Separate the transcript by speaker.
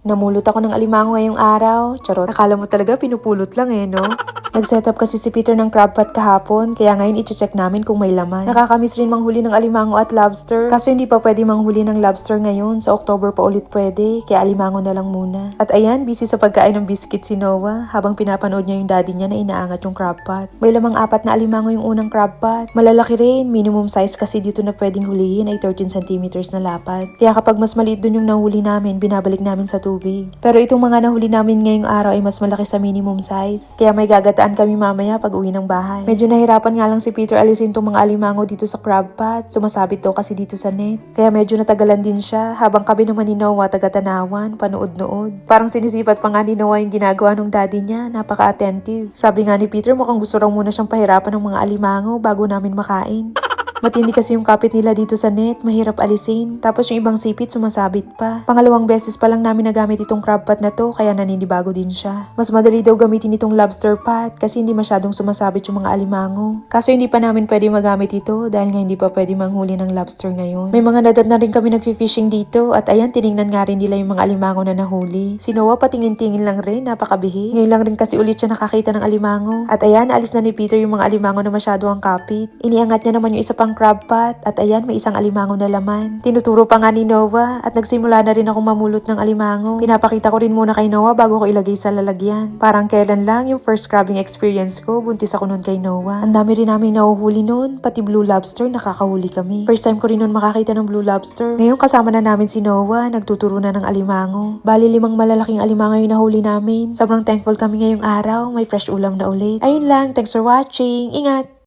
Speaker 1: Namulot ako ng alimango ngayong araw. Charot. Akala mo talaga pinupulot lang no? Nag-set up kasi si Peter ng crab pot kahapon, kaya ngayon i-check namin kung may laman. Nakakamiss rin manghuli ng alimango at lobster. Kaso hindi pa pwede manghuli ng lobster ngayon. Sa October pa ulit pwede, kaya alimango na lang muna. At ayan, busy sa pagkain ng biscuit si Noah, habang pinapanood niya yung daddy niya na inaangat yung crab pot. May lamang 4 na alimango yung unang crab pot. Malalaki rin, minimum size kasi dito na pwedeng hulihin ay 13 centimeters na lapad. Kaya kapag mas maliit dun yung nahuli namin, binabalik namin sa tubig. Pero itong mga nahuli namin ngayong araw ay mas malaki sa minimum size. Kaya may gagataan kami mamaya pag uwi ng bahay. Medyo nahirapan nga lang si Peter alisin tong mga alimango dito sa crab pot. Sumasabit daw kasi dito sa net. Kaya medyo natagalan din siya, habang kami naman ni Noah taga-tanawan, panood-nood. Parang sinisipat pa nga ni Noah yung ginagawa ng daddy niya, napaka-attentive. Sabi nga ni Peter mukhang gusto raw muna siyang pahirapan ng mga alimango bago namin makain. Matindi kasi yung kapit nila dito sa net, mahirap alisin. Tapos yung ibang sipit sumasabit pa. Pangalawang beses pa lang namin nagamit itong crab pot na to, kaya naninibago din siya. Mas madali daw gamitin itong lobster pot kasi hindi masyadong sumasabit yung mga alimango. Kaso hindi pa namin pwede magamit ito dahil nga hindi pa pwede manghuli ng lobster ngayon. May mga nadat na rin kami nagfi-fishing dito at ayan, tiningnan nga rin nila yung mga alimango na nahuli. Si Noah patingin-tingin lang rin, napakabihi. Ngayon lang rin kasi ulit siya nakakita ng alimango. At ayan, alis na ni Peter yung mga alimango na masyado ang kapit. Iniangat niya naman yung isa pang crab pot at ayan, may isang alimango na laman. Tinuturo pa nga ni Noah at nagsimula na rin akong mamulot ng alimango. Pinapakita ko rin muna kay Noah bago ko ilagay sa lalagyan. Parang kailan lang yung first crabbing experience ko, buntis ako nun kay Noah. Ang dami rin namin nahuhuli nun, pati blue lobster nakakahuli kami. First time ko rin nun makakita ng blue lobster. Ngayon kasama na namin si Noah, nagtuturo na ng alimango. Bali 5 malalaking alimango yung nahuli namin. Sobrang thankful kami ngayong araw, may fresh ulam na ulit. Ayun lang, thanks for watching. Ingat!